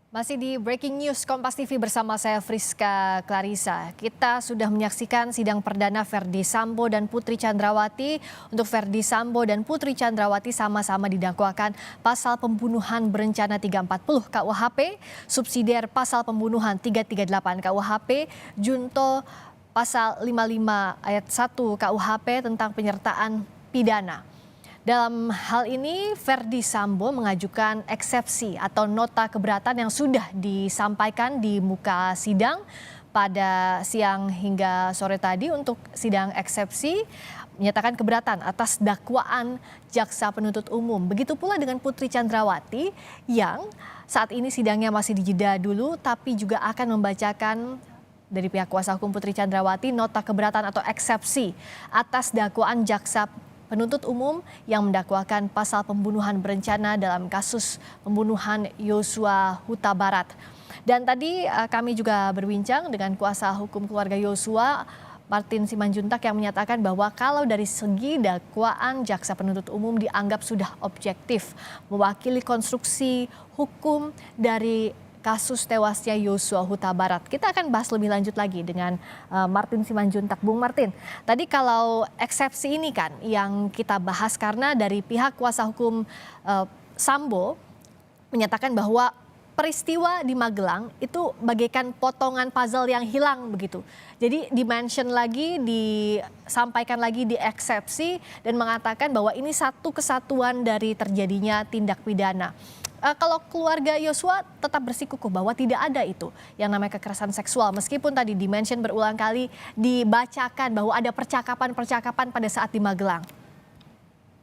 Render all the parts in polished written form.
Masih di Breaking News Kompas TV bersama saya Friska Clarissa. Kita sudah menyaksikan sidang perdana Verdi Sambo dan Putri Chandrawati. Untuk Verdi Sambo dan Putri Chandrawati sama-sama didakwakan pasal pembunuhan berencana 340 KUHP, subsidiar pasal pembunuhan 338 KUHP, junto pasal 55 ayat 1 KUHP tentang penyertaan pidana. Dalam hal ini, Verdi Sambo mengajukan eksepsi atau nota keberatan yang sudah disampaikan di muka sidang pada siang hingga sore tadi. Untuk sidang eksepsi menyatakan keberatan atas dakwaan jaksa penuntut umum. Begitu pula dengan Putri Chandrawati yang saat ini sidangnya masih dijeda dulu, tapi juga akan membacakan dari pihak kuasa hukum Putri Chandrawati nota keberatan atau eksepsi atas dakwaan jaksa penuntut umum yang mendakwakan pasal pembunuhan berencana dalam kasus pembunuhan Yosua Huta Barat. Dan tadi kami juga berbincang dengan kuasa hukum keluarga Yosua, Martin Simanjuntak, yang menyatakan bahwa kalau dari segi dakwaan jaksa penuntut umum dianggap sudah objektif, mewakili konstruksi hukum dari kasus tewasnya Yosua Huta Barat. Kita akan bahas lebih lanjut lagi dengan Martin Simanjuntak. Bung Martin, tadi kalau eksepsi ini kan yang kita bahas karena dari pihak kuasa hukum Sambo menyatakan bahwa peristiwa di Magelang itu bagaikan potongan puzzle yang hilang begitu. Jadi dimention lagi, disampaikan lagi di eksepsi dan mengatakan bahwa ini satu kesatuan dari terjadinya tindak pidana. Kalau keluarga Yosua tetap bersikukuh bahwa tidak ada itu yang namanya kekerasan seksual, meskipun tadi dimention berulang kali, dibacakan bahwa ada percakapan-percakapan pada saat di Magelang.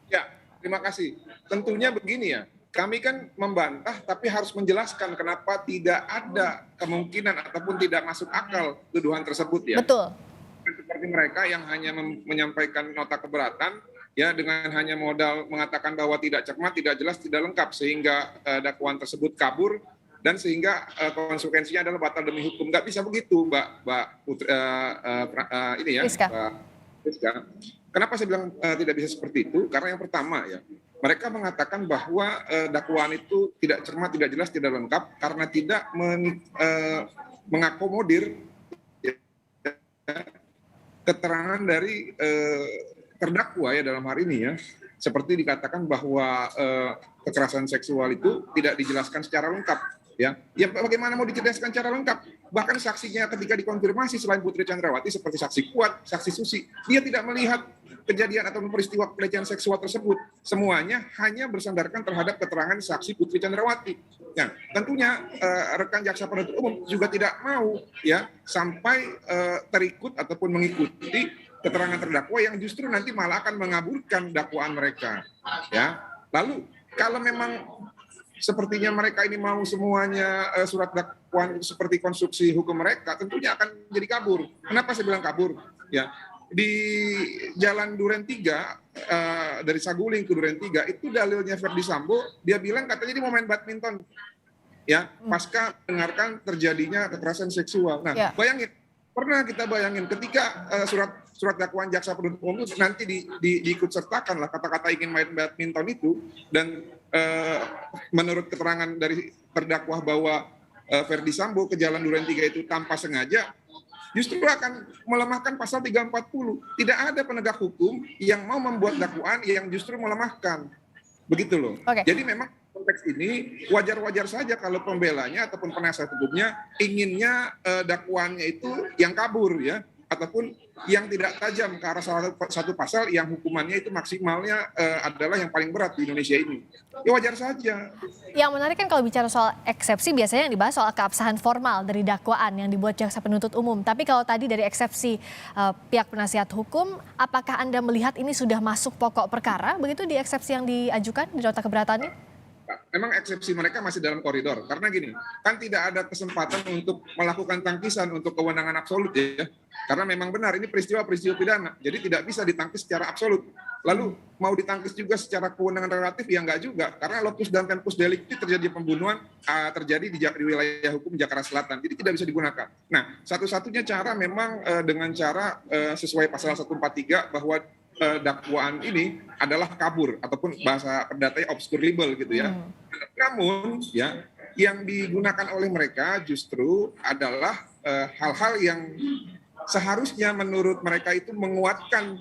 Ya, terima kasih. Tentunya begini ya, kami kan membantah tapi harus menjelaskan kenapa tidak ada kemungkinan ataupun tidak masuk akal tuduhan tersebut ya. Betul. Seperti mereka yang hanya menyampaikan nota keberatan, ya dengan hanya modal mengatakan bahwa tidak cermat, tidak jelas, tidak lengkap, sehingga dakwaan tersebut kabur dan sehingga konsekuensinya adalah batal demi hukum. Nggak bisa begitu, Mbak Putri, ini ya, Rizka. Mbak Rizka. Kenapa saya bilang tidak bisa seperti itu? Karena yang pertama ya, mereka mengatakan bahwa dakwaan itu tidak cermat, tidak jelas, tidak lengkap karena tidak mengakomodir keterangan dari terdakwa ya dalam hari ini ya, seperti dikatakan bahwa kekerasan seksual itu tidak dijelaskan secara lengkap ya. Ya bagaimana mau dijelaskan secara lengkap? Bahkan saksinya ketika dikonfirmasi selain Putri Chandrawati seperti saksi Kuat, saksi Susi, dia tidak melihat kejadian atau peristiwa pelecehan seksual tersebut. Semuanya hanya bersandarkan terhadap keterangan saksi Putri Chandrawati. Nah, tentunya rekan jaksa penuntut umum juga tidak mau ya sampai terikut ataupun mengikuti keterangan terdakwa yang justru nanti malah akan mengaburkan dakwaan mereka. Ya, lalu kalau memang sepertinya mereka ini mau semuanya surat dakwaan seperti konstruksi hukum mereka, tentunya akan jadi kabur. Kenapa saya bilang kabur? Ya, di Jalan Duren 3 dari Saguling ke Duren 3 itu dalilnya Verdi Sambo, dia bilang katanya dia mau main badminton. Ya, pasca mendengarkan terjadinya kekerasan seksual. Nah, bayangin, pernah kita bayangin ketika surat dakwaan jaksa penuntut umum itu nanti diikut sertakan lah kata-kata ingin main badminton itu, dan menurut keterangan dari terdakwa bahwa Verdi Sambo ke Jalan Duren 3 itu tanpa sengaja, justru akan melemahkan pasal 340. Tidak ada penegak hukum yang mau membuat dakwaan yang justru melemahkan. Begitu loh. Jadi memang konteks ini wajar-wajar saja kalau pembelanya ataupun penasihat hukumnya inginnya dakwaannya itu yang kabur ya, ataupun yang tidak tajam ke arah salah satu pasal yang hukumannya itu maksimalnya adalah yang paling berat di Indonesia ini. Ya wajar saja. Yang menarik kan kalau bicara soal eksepsi biasanya yang dibahas soal keabsahan formal dari dakwaan yang dibuat jaksa penuntut umum. Tapi kalau tadi dari eksepsi pihak penasihat hukum, apakah Anda melihat ini sudah masuk pokok perkara begitu di eksepsi yang diajukan di nota keberatannya? Memang eksepsi mereka masih dalam koridor, karena gini, kan tidak ada kesempatan untuk melakukan tangkisan untuk kewenangan absolut ya, karena memang benar ini peristiwa pidana, jadi tidak bisa ditangkis secara absolut. Lalu mau ditangkis juga secara kewenangan relatif ya enggak juga, karena lokus dan tempus delicti terjadi pembunuhan terjadi di wilayah hukum Jakarta Selatan, jadi tidak bisa digunakan. Nah, satu-satunya cara memang dengan cara sesuai pasal 143 bahwa dakwaan ini adalah kabur ataupun bahasa perdatanya obscure libel gitu ya. Namun ya yang digunakan oleh mereka justru adalah hal-hal yang seharusnya menurut mereka itu menguatkan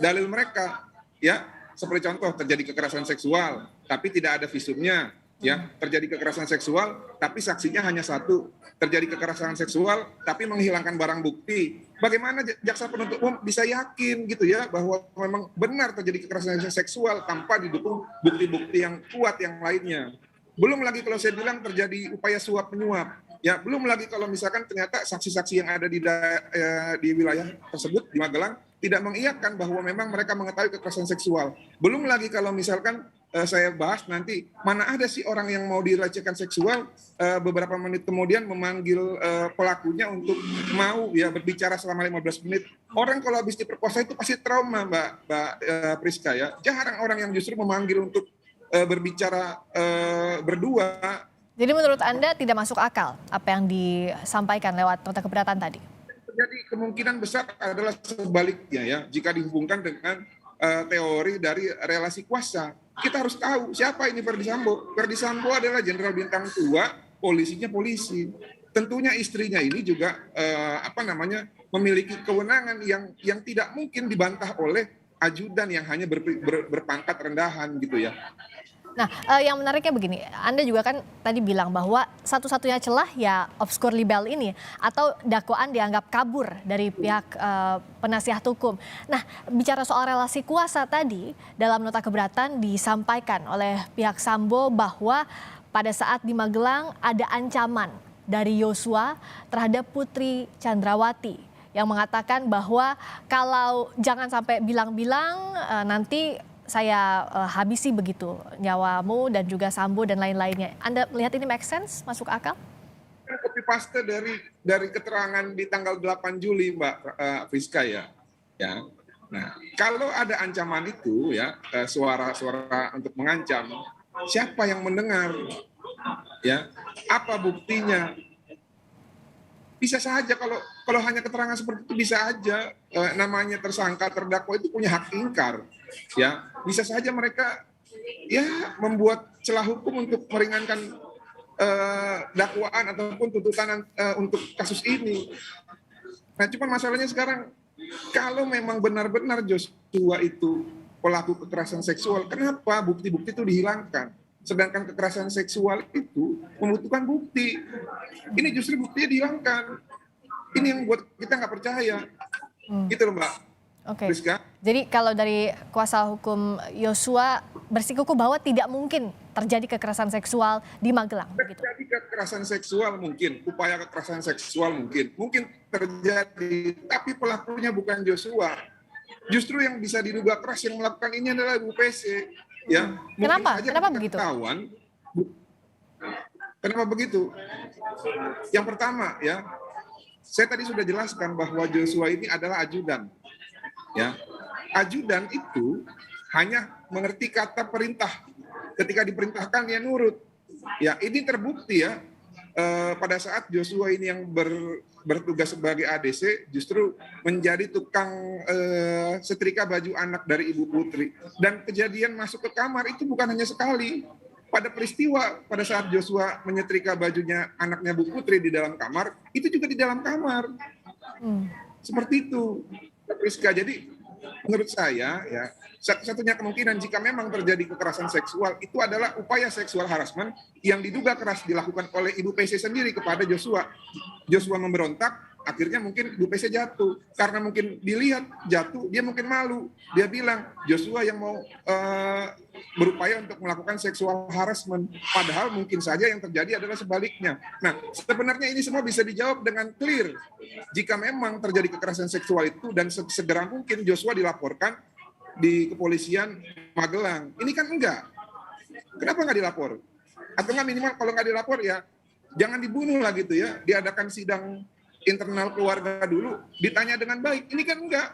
dalil mereka, ya, seperti contoh terjadi kekerasan seksual tapi tidak ada visumnya, ya, terjadi kekerasan seksual tapi saksinya hanya satu, terjadi kekerasan seksual tapi menghilangkan barang bukti. Bagaimana jaksa penuntut umum bisa yakin gitu ya bahwa memang benar terjadi kekerasan seksual tanpa didukung bukti-bukti yang kuat yang lainnya? Belum lagi kalau saya bilang terjadi upaya suap menyuap. Ya, belum lagi kalau misalkan ternyata saksi-saksi yang ada di wilayah tersebut di Magelang tidak mengiyakan bahwa memang mereka mengetahui kekerasan seksual. Belum lagi kalau misalkan saya bahas nanti mana ada sih orang yang mau dilecehkan seksual beberapa menit kemudian memanggil pelakunya untuk mau ya berbicara selama 15 menit. Orang kalau habis diperkosa itu pasti trauma, Mbak Priska ya. Jarang orang yang justru memanggil untuk berbicara berdua. Jadi menurut Anda tidak masuk akal apa yang disampaikan lewat nota keberatan tadi? Jadi kemungkinan besar adalah sebaliknya ya, jika dihubungkan dengan teori dari relasi kuasa. Kita harus tahu siapa ini Ferdy Sambo. Ferdy Sambo adalah jenderal bintang 2, polisinya polisi. Tentunya istrinya ini juga memiliki kewenangan yang tidak mungkin dibantah oleh ajudan yang hanya berpangkat rendahan gitu ya. Nah, yang menariknya begini, Anda juga kan tadi bilang bahwa satu-satunya celah ya obscur libel ini atau dakwaan dianggap kabur dari pihak penasihat hukum. Nah, bicara soal relasi kuasa tadi, dalam nota keberatan disampaikan oleh pihak Sambo bahwa pada saat di Magelang ada ancaman dari Yosua terhadap Putri Chandrawati yang mengatakan bahwa kalau jangan sampai bilang-bilang nanti saya habisi begitu nyawamu dan juga Sambo dan lain-lainnya. Anda melihat ini make sense, masuk akal? Copy paste dari keterangan di tanggal 8 Juli Mbak Friska ya. Nah, kalau ada ancaman itu ya, suara-suara untuk mengancam, siapa yang mendengar? Ya, apa buktinya? Bisa saja kalau hanya keterangan seperti itu bisa aja namanya tersangka terdakwa itu punya hak ingkar. Ya, bisa saja mereka ya membuat celah hukum untuk meringankan dakwaan ataupun tuntutan untuk kasus ini. Nah, cuma masalahnya sekarang kalau memang benar-benar Joshua itu pelaku kekerasan seksual, kenapa bukti-bukti itu dihilangkan? Sedangkan kekerasan seksual itu membutuhkan bukti. Ini justru buktinya dihilangkan. Ini yang buat kita nggak percaya. Gitu loh Mbak. Oke. Priska. Jadi kalau dari kuasa hukum Yosua bersikukuh bahwa tidak mungkin terjadi kekerasan seksual di Magelang. Begitu. Terjadi kekerasan seksual mungkin, upaya kekerasan seksual mungkin terjadi, tapi pelakunya bukan Joshua. Justru yang bisa diduga keras yang melakukan ini adalah Ibu PC. Ya, Kenapa begitu? Kenapa begitu? Yang pertama ya, saya tadi sudah jelaskan bahwa Joshua ini adalah ajudan. Ya, ajudan itu hanya mengerti kata perintah. Ketika diperintahkan dia nurut. Ya, ini terbukti ya. Pada saat Joshua ini yang bertugas sebagai ADC justru menjadi tukang setrika baju anak dari Ibu Putri. Dan kejadian masuk ke kamar itu bukan hanya sekali. Pada peristiwa pada saat Joshua menyetrika bajunya anaknya Bu Putri di dalam kamar, itu juga di dalam kamar. Seperti itu, Priska. Jadi menurut saya ya, satu-satunya kemungkinan jika memang terjadi kekerasan seksual itu adalah upaya seksual harassment yang diduga keras dilakukan oleh Ibu PC sendiri kepada Joshua. Joshua memberontak, akhirnya mungkin Ibu PC jatuh. Karena mungkin dilihat jatuh, dia mungkin malu. Dia bilang Joshua yang mau berupaya untuk melakukan seksual harassment. Padahal mungkin saja yang terjadi adalah sebaliknya. Nah, sebenarnya ini semua bisa dijawab dengan clear. Jika memang terjadi kekerasan seksual itu dan segera mungkin Joshua dilaporkan di kepolisian Magelang. Ini kan enggak. Kenapa nggak dilapor? Atau nggak minimal kalau nggak dilapor ya jangan dibunuh lah gitu ya. Diadakan sidang internal keluarga dulu, ditanya dengan baik. Ini kan enggak.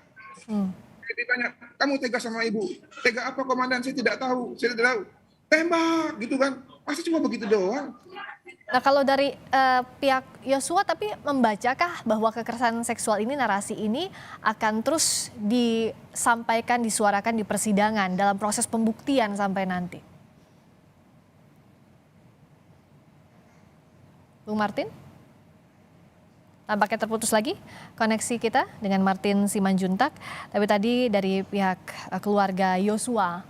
Ditanya, kamu tega sama ibu? Tega apa komandan? Saya tidak tahu. Tembak gitu kan. Pasti cuma begitu doang. Nah, kalau dari pihak Yosua tapi membacakah bahwa kekerasan seksual ini, narasi ini akan terus disampaikan, disuarakan di persidangan dalam proses pembuktian sampai nanti? Bung Martin? Tampaknya terputus lagi koneksi kita dengan Martin Simanjuntak. Tapi tadi dari pihak keluarga Yosua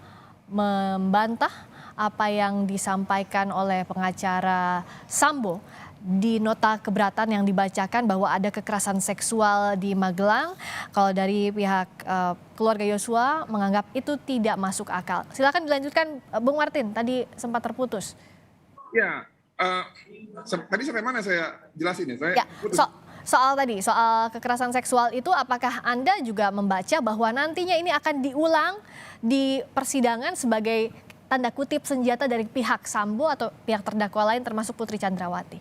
membantah apa yang disampaikan oleh pengacara Sambo di nota keberatan yang dibacakan bahwa ada kekerasan seksual di Magelang. Kalau dari pihak keluarga Yosua menganggap itu tidak masuk akal. Silakan dilanjutkan Bung Martin, tadi sempat terputus. Ya, tadi sampai mana saya jelasin ya? Saya Ya, soal kekerasan seksual itu, apakah Anda juga membaca bahwa nantinya ini akan diulang di persidangan sebagai tanda kutip senjata dari pihak Sambo atau pihak terdakwa lain termasuk Putri Chandrawati?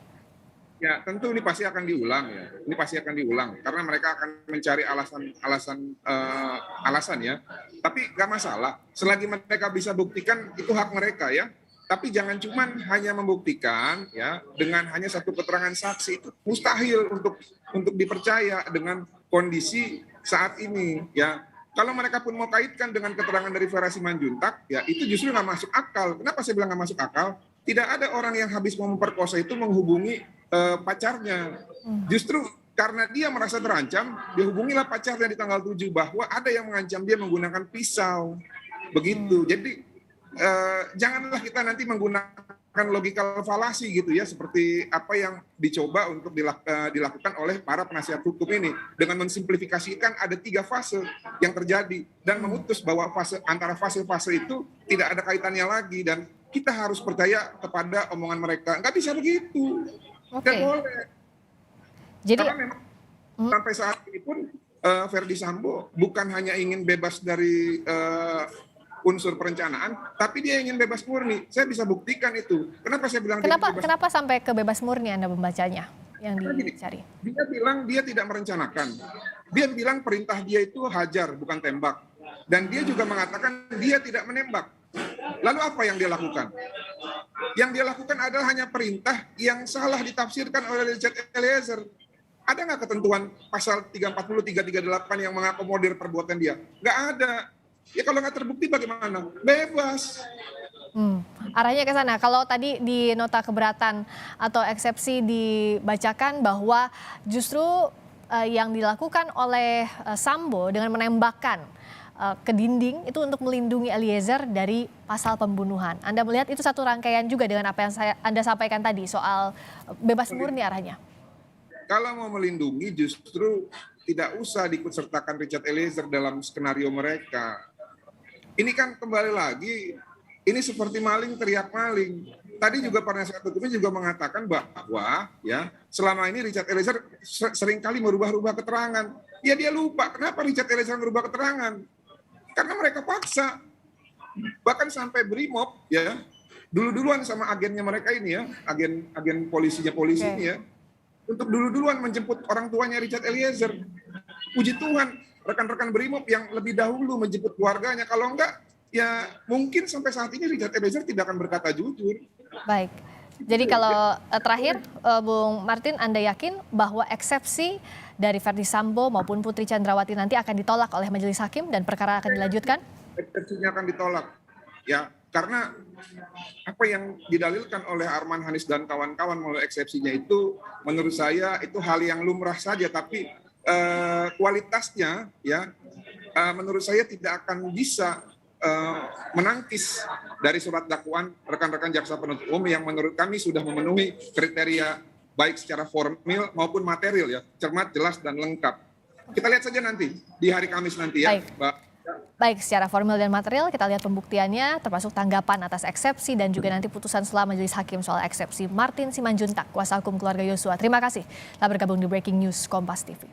Ya, tentu ini pasti akan diulang ya. Ini pasti akan diulang karena mereka akan mencari alasan ya. Tapi nggak masalah. Selagi mereka bisa buktikan itu hak mereka ya. Tapi jangan cuman hanya membuktikan ya dengan hanya satu keterangan saksi, itu mustahil untuk dipercaya dengan kondisi saat ini ya. Kalau mereka pun mau kaitkan dengan keterangan dari Vera Simanjuntak ya itu justru nggak masuk akal. Kenapa saya bilang nggak masuk akal? Tidak ada orang yang habis mau memperkosa itu menghubungi pacarnya. Justru karena dia merasa terancam, dia hubungilah pacarnya di tanggal 7 bahwa ada yang mengancam dia menggunakan pisau. Begitu. Jadi janganlah kita nanti menggunakan logikal falasi gitu ya, seperti apa yang dicoba untuk dilakukan oleh para penasihat hukum ini dengan mensimplifikasikan ada 3 fase yang terjadi dan memutus bahwa antara fase-fase itu tidak ada kaitannya lagi dan kita harus percaya kepada omongan mereka. Nggak bisa begitu. Nggak boleh. Jadi, karena memang sampai saat ini pun Verdi Sambo bukan hanya ingin bebas dari unsur perencanaan, tapi dia ingin bebas murni. Saya bisa buktikan itu. Kenapa saya bilang kenapa sampai ke bebas murni Anda membacanya yang dicari? Dia bilang dia tidak merencanakan. Dia bilang perintah dia itu hajar, bukan tembak. Dan dia juga mengatakan dia tidak menembak. Lalu apa yang dia lakukan? Yang dia lakukan adalah hanya perintah yang salah ditafsirkan oleh Richard Eliezer. Ada nggak ketentuan pasal 340, 338 yang mengakomodir perbuatan dia? Nggak ada. Ya kalau nggak terbukti bagaimana? Bebas. Arahnya ke sana. Kalau tadi di nota keberatan atau eksepsi dibacakan bahwa justru yang dilakukan oleh Sambo dengan menembakkan ke dinding itu untuk melindungi Eliezer dari pasal pembunuhan. Anda melihat itu satu rangkaian juga dengan apa yang Anda sampaikan tadi soal bebas murni arahnya? Kalau mau melindungi justru tidak usah diikutsertakan Richard Eliezer dalam skenario mereka. Ini kan kembali lagi, ini seperti maling teriak maling. Tadi juga penasihat hukumnya juga mengatakan bahwa ya selama ini Richard Eliezer seringkali merubah-rubah keterangan. Ya dia lupa kenapa Richard Eliezer merubah keterangan. Karena mereka paksa. Bahkan sampai Brimob ya, dulu-duluan sama agennya mereka ini ya, agen polisi ini ya, untuk dulu-duluan menjemput orang tuanya Richard Eliezer. Puji Tuhan, rekan-rekan Brimob yang lebih dahulu menjemput keluarganya. Kalau enggak, ya mungkin sampai saat ini Richard Eliezer tidak akan berkata jujur. Baik. Jadi kalau terakhir, Bung Martin, Anda yakin bahwa eksepsi dari Verdi Sambo maupun Putri Chandrawati nanti akan ditolak oleh majelis hakim dan perkara akan dilanjutkan? Eksepsinya akan ditolak. Ya, karena apa yang didalilkan oleh Arman Hanis dan kawan-kawan melalui eksepsinya itu menurut saya itu hal yang lumrah saja, tapi kualitasnya ya menurut saya tidak akan bisa menangkis dari surat dakwaan rekan-rekan jaksa penuntut umum yang menurut kami sudah memenuhi kriteria baik secara formil maupun material ya, cermat, jelas dan lengkap. Kita lihat saja nanti di hari Kamis nanti ya, Mbak. Baik, secara formal dan material kita lihat pembuktiannya termasuk tanggapan atas eksepsi dan juga nanti putusan setelah majelis hakim soal eksepsi. Martin Simanjuntak, kuasa hukum keluarga Yosua. Terima kasih telah bergabung di Breaking News Kompas TV.